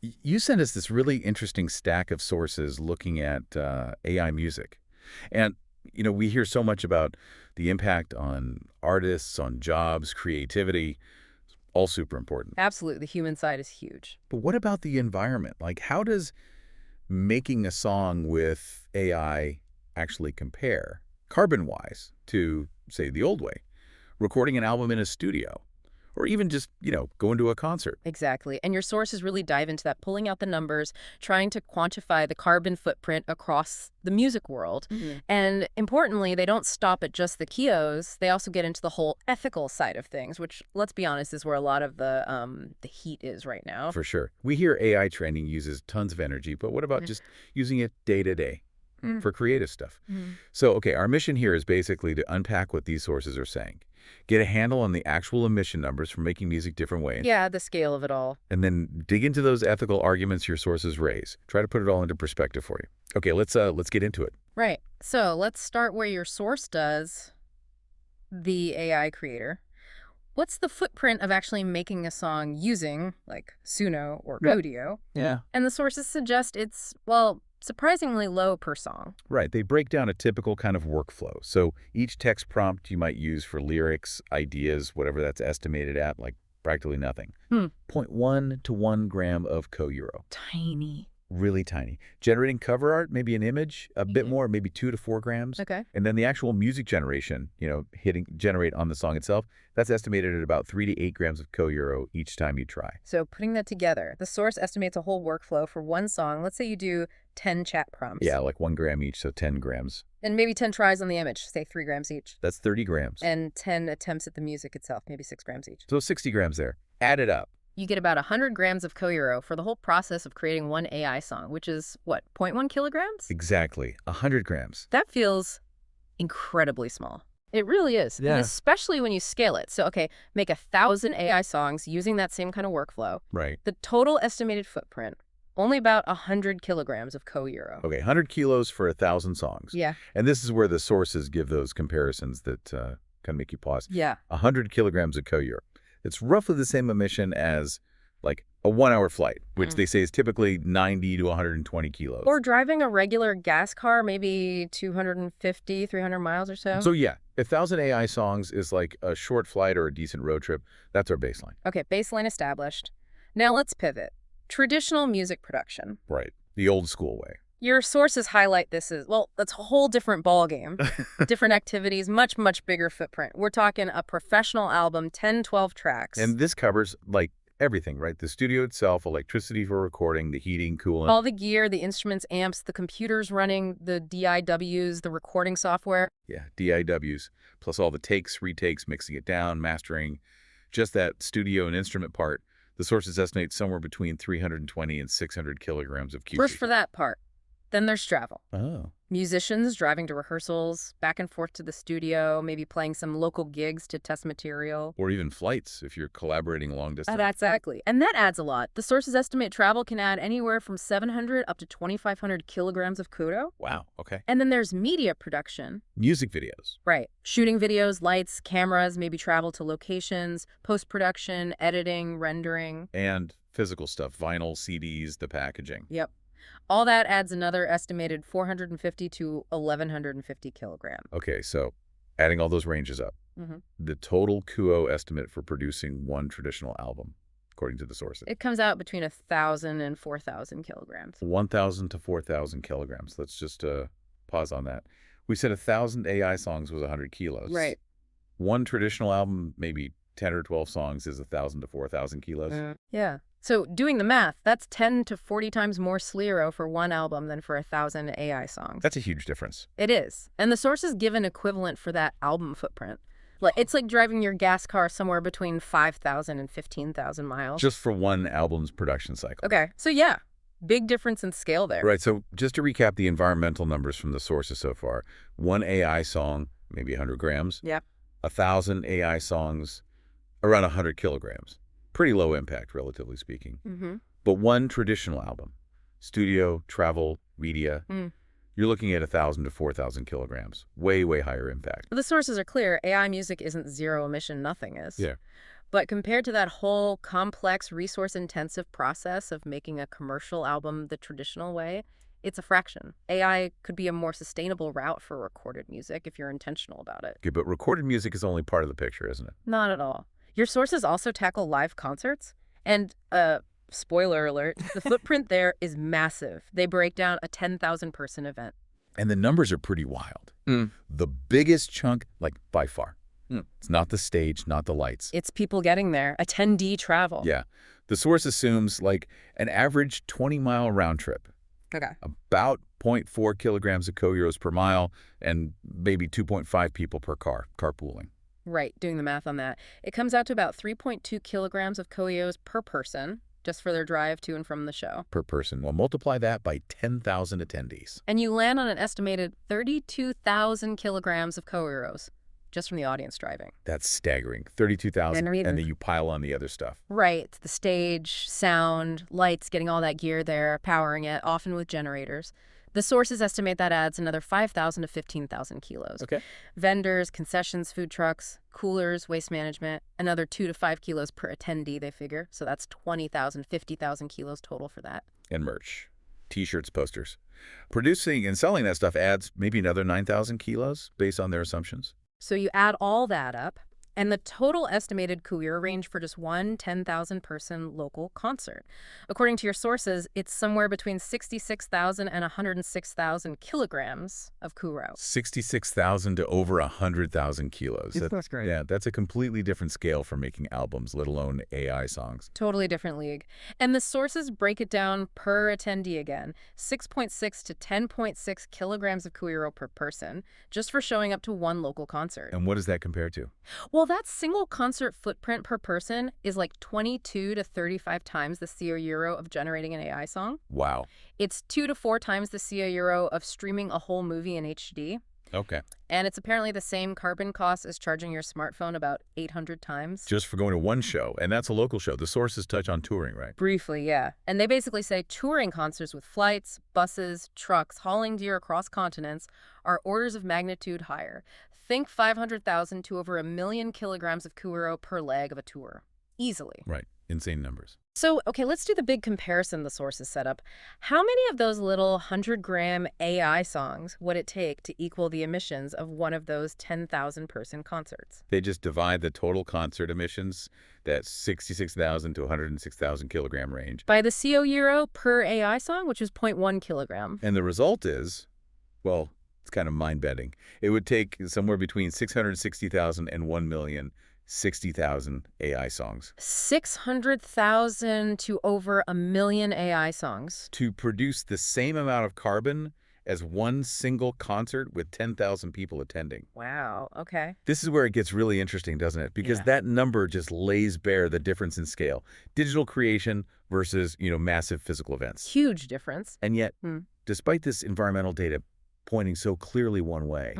You sent us this really interesting stack of sources looking at AI music. And, we hear so much about the impact on artists, on jobs, creativity, all super important. Absolutely. The human side is huge. But what about the environment? Like, how does making a song with AI actually compare, carbon-wise, to, say, the old way? Recording an album in a studio, or even just, going to a concert. Exactly. And your sources really dive into that, pulling out the numbers, trying to quantify the carbon footprint across the music world. And importantly, they don't stop at just the kios. They also get into the whole ethical side of things, which, let's be honest, is where a lot of the heat is right now. For sure. We hear AI training uses tons of energy, but what about just using it day to day for creative stuff? So, okay, our mission here is basically to unpack what these sources are saying, get a handle on the actual emission numbers for making music different ways. Yeah, the scale of it all. And then dig into those ethical arguments your sources raise. Try to put it all into perspective for you. Okay, let's get into it. Right. So let's start where your source does, the AI creator. What's the footprint of actually making a song using, like, Suno or Codio? Yeah. And the sources suggest it's, well, surprisingly low per song. Right. They break down a typical kind of workflow. So each text prompt you might use for lyrics, ideas, whatever that's estimated at, like practically nothing. 0.1 to 1 gram of co-euro. Tiny. Really tiny. Generating cover art, maybe an image, a bit more, maybe 2 to 4 grams. Okay. And then the actual music generation, generate on the song itself, that's estimated at about 3 to 8 grams of co-euro each time you try. So putting that together, the source estimates a whole workflow for one song. Let's say you do 10 chat prompts. Yeah, like 1 gram each, so 10 grams. And maybe 10 tries on the image, say 3 grams each. That's 30 grams. And 10 attempts at the music itself, maybe 6 grams each. So 60 grams there. Add it up. You get about 100 grams of co-euro for the whole process of creating one AI song, which is, what, 0.1 kilograms? Exactly. 100 grams. That feels incredibly small. It really is. Yeah. And especially when you scale it. So, okay, make 1,000 AI songs using that same kind of workflow. Right. The total estimated footprint, only about 100 kilograms of co-euro. Okay, 100 kilos for 1,000 songs. Yeah. And this is where the sources give those comparisons that kind of make you pause. Yeah. 100 kilograms of co-euro. It's roughly the same emission as, like, a 1-hour flight, which they say is typically 90 to 120 kilos. Or driving a regular gas car, maybe 250, 300 miles or so. So yeah, 1,000 AI songs is like a short flight or a decent road trip. That's our baseline. Okay, baseline established. Now let's pivot. Traditional music production. Right. The old school way. Your sources highlight this as, well, that's a whole different ballgame. Different activities, much, much bigger footprint. We're talking a professional album, 10, 12 tracks. And this covers, like, everything, right? The studio itself, electricity for recording, the heating, cooling. All the gear, the instruments, amps, the computers running, the DIWs, the recording software. Yeah, DIWs, plus all the takes, retakes, mixing it down, mastering. Just that studio and instrument part, the sources estimate somewhere between 320 and 600 kilograms of QC. First for that part. Then there's travel. Oh. Musicians driving to rehearsals, back and forth to the studio, maybe playing some local gigs to test material. Or even flights if you're collaborating long distance. That's exactly. And that adds a lot. The sources estimate travel can add anywhere from 700 up to 2,500 kilograms of kudo. Wow, okay. And then there's media production. Music videos. Right. Shooting videos, lights, cameras, maybe travel to locations, post-production, editing, rendering. And physical stuff, vinyl, CDs, the packaging. Yep. All that adds another estimated 450 to 1,150 kilograms. Okay, so adding all those ranges up, the total KUO estimate for producing one traditional album, according to the sources. It comes out between 1,000 and 4,000 kilograms. 1,000 to 4,000 kilograms. Let's just pause on that. We said 1,000 AI songs was 100 kilos. Right. One traditional album, maybe 10 or 12 songs, is 1,000 to 4,000 kilos. Yeah. So doing the math, that's 10 to 40 times more SLERO for one album than for 1,000 AI songs. That's a huge difference. It is. And the sources give an equivalent for that album footprint. It's like driving your gas car somewhere between 5,000 and 15,000 miles. Just for one album's production cycle. Okay. So yeah, big difference in scale there. Right. So just to recap the environmental numbers from the sources so far, one AI song, maybe 100 grams. Yeah. 1,000 AI songs, around 100 kilograms. Pretty low impact, relatively speaking. But one traditional album, studio, travel, media, you're looking at 1,000 to 4,000 kilograms. Way, way higher impact. The sources are clear. AI music isn't zero emission. Nothing is. Yeah. But compared to that whole complex, resource-intensive process of making a commercial album the traditional way, it's a fraction. AI could be a more sustainable route for recorded music if you're intentional about it. Okay, but recorded music is only part of the picture, isn't it? Not at all. Your sources also tackle live concerts, and spoiler alert, the footprint there is massive. They break down a 10,000-person event. And the numbers are pretty wild. Mm. The biggest chunk, like by far. Mm. It's not the stage, not the lights. It's people getting there, attendee travel. Yeah. The source assumes like an average 20-mile round trip, Okay. about 0.4 kilograms of co-euros per mile, and maybe 2.5 people per car, carpooling. Right, doing the math on that. It comes out to about 3.2 kilograms of coeos per person, just for their drive to and from the show. Per person. Well, multiply that by 10,000 attendees. And you land on an estimated 32,000 kilograms of coeos, just from the audience driving. That's staggering. 32,000, And and then you pile on the other stuff. Right, the stage, sound, lights, getting all that gear there, powering it, often with generators. The sources estimate that adds another 5,000 to 15,000 kilos. Okay. Vendors, concessions, food trucks, coolers, waste management, another 2 to 5 kilos per attendee, they figure. So that's 20,000, 50,000 kilos total for that. And merch. T-shirts, posters. Producing and selling that stuff adds maybe another 9,000 kilos based on their assumptions. So you add all that up, and the total estimated courier range for just one 10,000-person local concert. According to your sources, it's somewhere between 66,000 and 106,000 kilograms of kuro. 66,000 to over 100,000 kilos. That's great. Yeah, that's a completely different scale for making albums, let alone AI songs. Totally different league. And the sources break it down per attendee again, 6.6 to 10.6 kilograms of kuiro per person, just for showing up to one local concert. And what does that compare to? Well, that single concert footprint per person is like 22 to 35 times the CO euro of generating an AI song. Wow. It's 2 to 4 times the CO euro of streaming a whole movie in HD. Okay. And it's apparently the same carbon cost as charging your smartphone about 800 times. Just for going to one show, and that's a local show. The sources touch on touring, right? Briefly, yeah. And they basically say touring concerts with flights, buses, trucks, hauling gear across continents are orders of magnitude higher. Think 500,000 to over 1 million kilograms of kuiro per leg of a tour. Easily. Right. Insane numbers. So, okay, let's do the big comparison the sources set up. How many of those little 100-gram AI songs would it take to equal the emissions of one of those 10,000-person concerts? They just divide the total concert emissions, that's 66,000 to 106,000 kilogram range. By the CO euro per AI song, which is 0.1 kilogram. And the result is, well, it's kind of mind-bending. It would take somewhere between 660,000 and 1,060,000 AI songs. 600,000 to over 1 million AI songs. To produce the same amount of carbon as one single concert with 10,000 people attending. Wow, okay. This is where it gets really interesting, doesn't it? Because that number just lays bare the difference in scale. Digital creation versus, massive physical events. Huge difference. And yet, despite this environmental data pointing so clearly one way,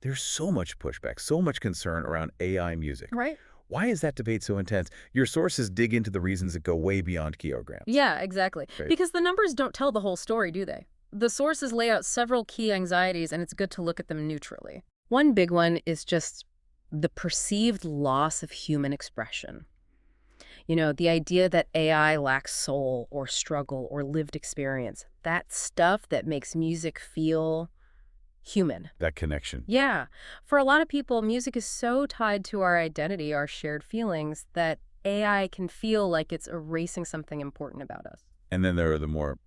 there's so much pushback, so much concern around AI music. Right. Why is that debate so intense? Your sources dig into the reasons that go way beyond kilograms. Yeah, exactly. Right. Because the numbers don't tell the whole story, do they? The sources lay out several key anxieties, and it's good to look at them neutrally. One big one is just the perceived loss of human expression. The idea that AI lacks soul or struggle or lived experience. That stuff that makes music feel human. That connection. Yeah. For a lot of people, music is so tied to our identity, our shared feelings, that AI can feel like it's erasing something important about us. And then there are the more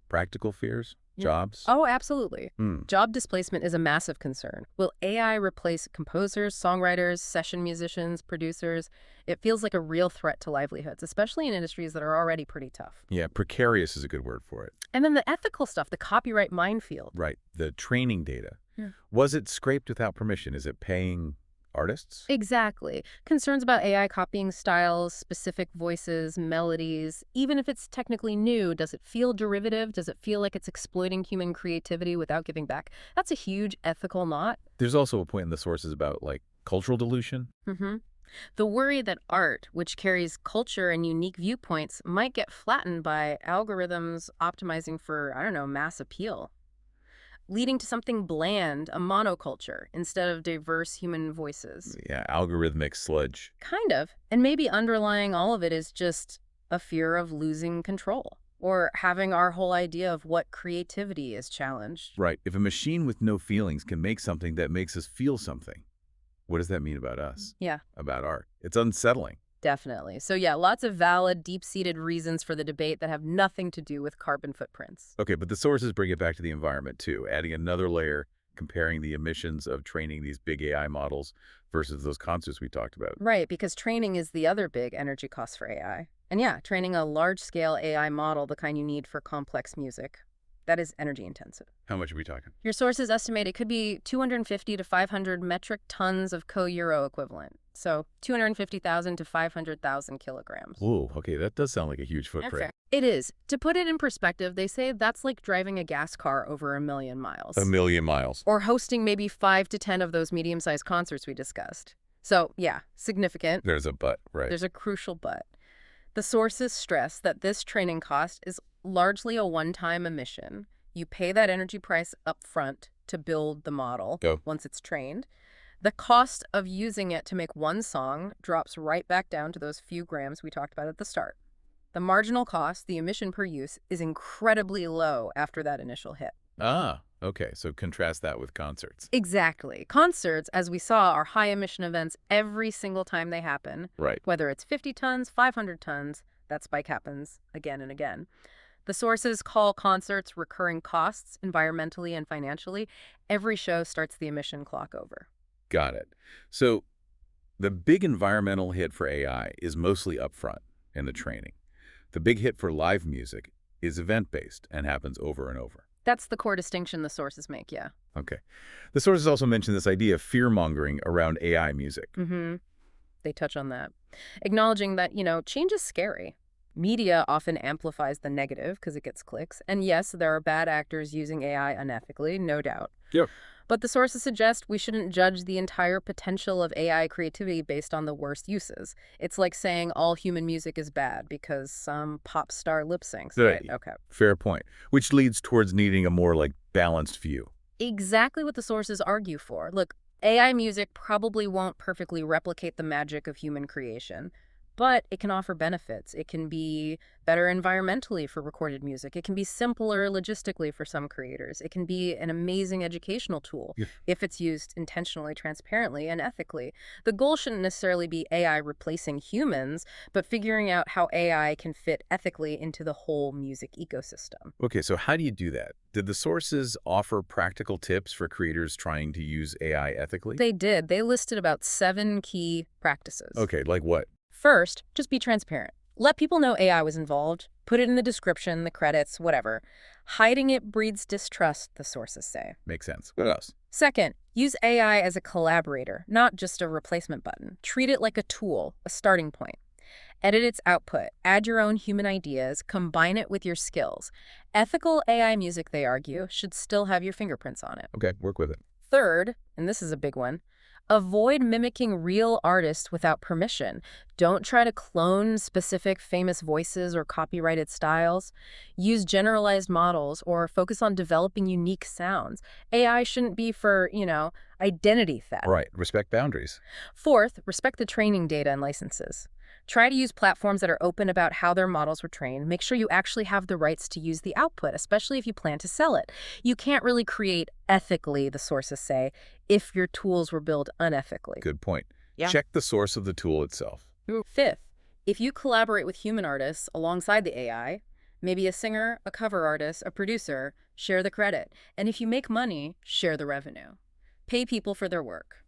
practical fears, jobs. Oh, absolutely. Job displacement is a massive concern. Will AI replace composers, songwriters, session musicians, producers? It feels like a real threat to livelihoods, especially in industries that are already pretty tough. Yeah, precarious is a good word for it. And then the ethical stuff, the copyright minefield. Right. The training data. Yeah. Was it scraped without permission? Is it paying artists? Exactly. Concerns about AI copying styles, specific voices, melodies. Even if it's technically new, does it feel derivative? Does it feel like it's exploiting human creativity without giving back? That's a huge ethical knot. There's also a point in the sources about, cultural dilution. The worry that art, which carries culture and unique viewpoints, might get flattened by algorithms optimizing for, mass appeal. leading to something bland, a monoculture, instead of diverse human voices. Yeah, algorithmic sludge. Kind of. And maybe underlying all of it is just a fear of losing control, or having our whole idea of what creativity is challenged. Right. If a machine with no feelings can make something that makes us feel something, what does that mean about us? Yeah. About art? It's unsettling. Definitely. So yeah, lots of valid, deep-seated reasons for the debate that have nothing to do with carbon footprints. Okay, but the sources bring it back to the environment, too, adding another layer, comparing the emissions of training these big AI models versus those concepts we talked about. Right, because training is the other big energy cost for AI. And yeah, training a large-scale AI model, the kind you need for complex music, that is energy intensive. How much are we talking? Your sources estimate it could be 250 to 500 metric tons of co-euro equivalent. So 250,000 to 500,000 kilograms. Ooh, okay, that does sound like a huge That's footprint. fair. It is. To put it in perspective, they say that's like driving a gas car over 1,000,000 miles. 1,000,000 miles. Or hosting maybe 5 to 10 of those medium-sized concerts we discussed. So yeah, significant. There's a but, right? There's a crucial but. The sources stress that this training cost is largely a one-time emission. You pay that energy price up front to build the model once it's trained. The cost of using it to make one song drops right back down to those few grams we talked about at the start. The marginal cost, the emission per use, is incredibly low after that initial hit. Ah, okay, so contrast that with concerts. Exactly. Concerts, as we saw, are high-emission events every single time they happen. Right. Whether it's 50 tons, 500 tons, that spike happens again and again. The sources call concerts recurring costs, environmentally and financially. Every show starts the emission clock over. Got it. So the big environmental hit for AI is mostly upfront in the training. The big hit for live music is event-based and happens over and over. That's the core distinction the sources make, yeah. Okay. The sources also mention this idea of fear-mongering around AI music. They touch on that. Acknowledging that, change is scary. Media often amplifies the negative because it gets clicks. And yes, there are bad actors using AI unethically, no doubt. Yep. But the sources suggest we shouldn't judge the entire potential of AI creativity based on the worst uses. It's like saying all human music is bad because some pop star lip syncs. Right? Okay. Fair point. Which leads towards needing a more balanced view. Exactly what the sources argue for. Look, AI music probably won't perfectly replicate the magic of human creation, but it can offer benefits. It can be better environmentally for recorded music. It can be simpler logistically for some creators. It can be an amazing educational tool if it's used intentionally, transparently, and ethically. The goal shouldn't necessarily be AI replacing humans, but figuring out how AI can fit ethically into the whole music ecosystem. Okay, so how do you do that? Did the sources offer practical tips for creators trying to use AI ethically? They did. They listed about 7 key practices. Okay, like what? First, just be transparent. Let people know AI was involved. Put it in the description, the credits, whatever. Hiding it breeds distrust, the sources say. Makes sense. What else? Second, use AI as a collaborator, not just a replacement button. Treat it like a tool, a starting point. Edit its output. Add your own human ideas. Combine it with your skills. Ethical AI music, they argue, should still have your fingerprints on it. Okay, work with it. Third, and this is a big one, avoid mimicking real artists without permission. Don't try to clone specific famous voices or copyrighted styles. Use generalized models or focus on developing unique sounds. AI shouldn't be for, identity theft. Right. Respect boundaries. Fourth, respect the training data and licenses. Try to use platforms that are open about how their models were trained. Make sure you actually have the rights to use the output, especially if you plan to sell it. You can't really create ethically, the sources say, if your tools were built unethically. Good point. Yeah. Check the source of the tool itself. Fifth, if you collaborate with human artists alongside the AI, maybe a singer, a cover artist, a producer, share the credit. And if you make money, share the revenue. Pay people for their work.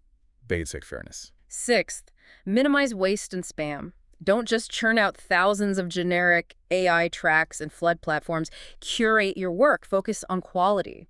Basic fairness. Sixth, minimize waste and spam. Don't just churn out thousands of generic AI tracks and flood platforms. Curate your work. Focus on quality.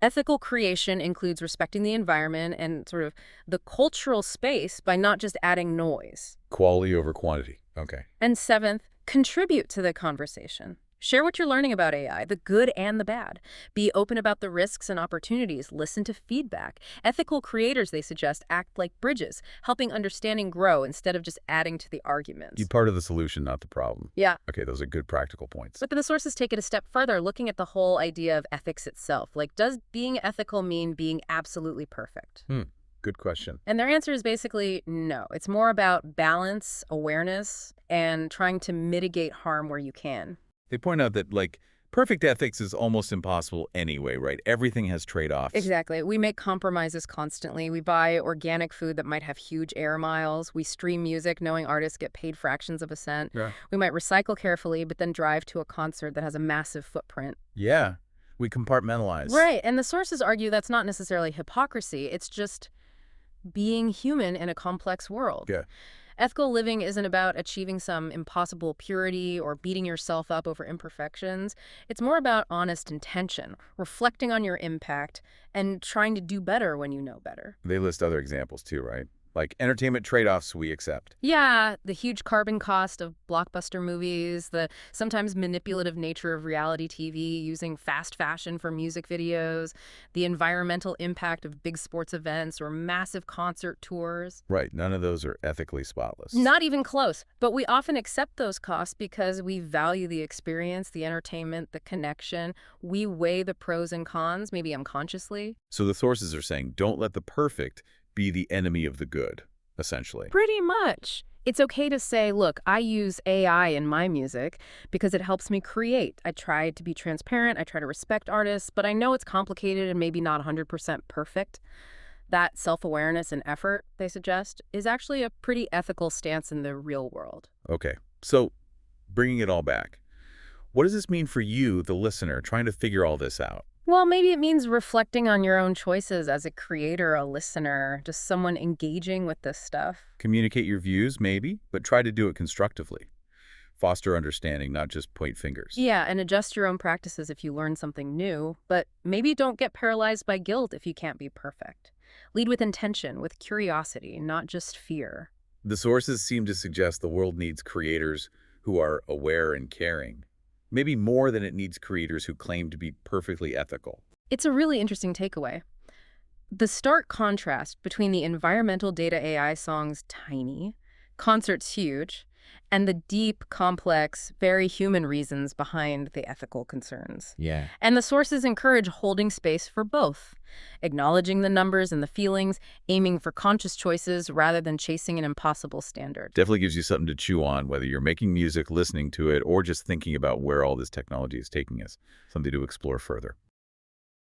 Ethical creation includes respecting the environment and sort of the cultural space by not just adding noise. Quality over quantity. Okay. And seventh, contribute to the conversation. Share what you're learning about AI, the good and the bad. Be open about the risks and opportunities. Listen to feedback. Ethical creators, they suggest, act like bridges, helping understanding grow instead of just adding to the Be arguments. part of the solution, not the problem. Yeah. Okay, those are good practical points. But then the sources take it a step further, looking at the whole idea of ethics itself. Like, does being ethical mean being absolutely perfect? Good question. And their answer is basically no. It's more about balance, awareness, and trying to mitigate harm where you can. They point out that, like, perfect ethics is almost impossible anyway, right? Everything has trade-offs. Exactly. We make compromises constantly. We buy organic food that might have huge air miles. We stream music knowing artists get paid fractions of a cent. Yeah. We might recycle carefully, but then drive to a concert that has a massive footprint. Yeah, we compartmentalize. Right. And the sources argue that's not necessarily hypocrisy. It's just being human in a complex world. Yeah. Ethical living isn't about achieving some impossible purity or beating yourself up over imperfections. It's more about honest intention, reflecting on your impact, and trying to do better when you know better. They list other examples too, right? Like entertainment trade-offs we accept. Yeah, the huge carbon cost of blockbuster movies, the sometimes manipulative nature of reality TV, using fast fashion for music videos, the environmental impact of big sports events or massive concert tours. Right, none of those are ethically spotless. Not even close. But we often accept those costs because we value the experience, the entertainment, the connection. We weigh the pros and cons, maybe unconsciously. So the sources are saying, don't let the perfect be the enemy of the good, essentially. Pretty much. It's okay to say, look, I use AI in my music because it helps me create. I try to be transparent. I try to respect artists, but I know it's complicated and maybe not 100% perfect. That self-awareness and effort, they suggest, is actually a pretty ethical stance in the real world. Okay, so bringing it all back, what does this mean for you, the listener, trying to figure all this out? Well, maybe it means reflecting on your own choices as a creator, a listener, just someone engaging with this stuff. Communicate your views, maybe, but try to do it constructively. Foster understanding, not just point fingers. Yeah, and adjust your own practices if you learn something new, but maybe don't get paralyzed by guilt if you can't be perfect. Lead with intention, with curiosity, not just fear. The sources seem to suggest the world needs creators who are aware and caring. Maybe more than it needs creators who claim to be perfectly ethical. It's a really interesting takeaway. The stark contrast between the environmental data AI songs Tiny, Concert's huge, and the deep, complex, very human reasons behind the ethical concerns. Yeah. And the sources encourage holding space for both, acknowledging the numbers and the feelings, aiming for conscious choices rather than chasing an impossible standard. Definitely gives you something to chew on, whether you're making music, listening to it, or just thinking about where all this technology is taking us. Something to explore further.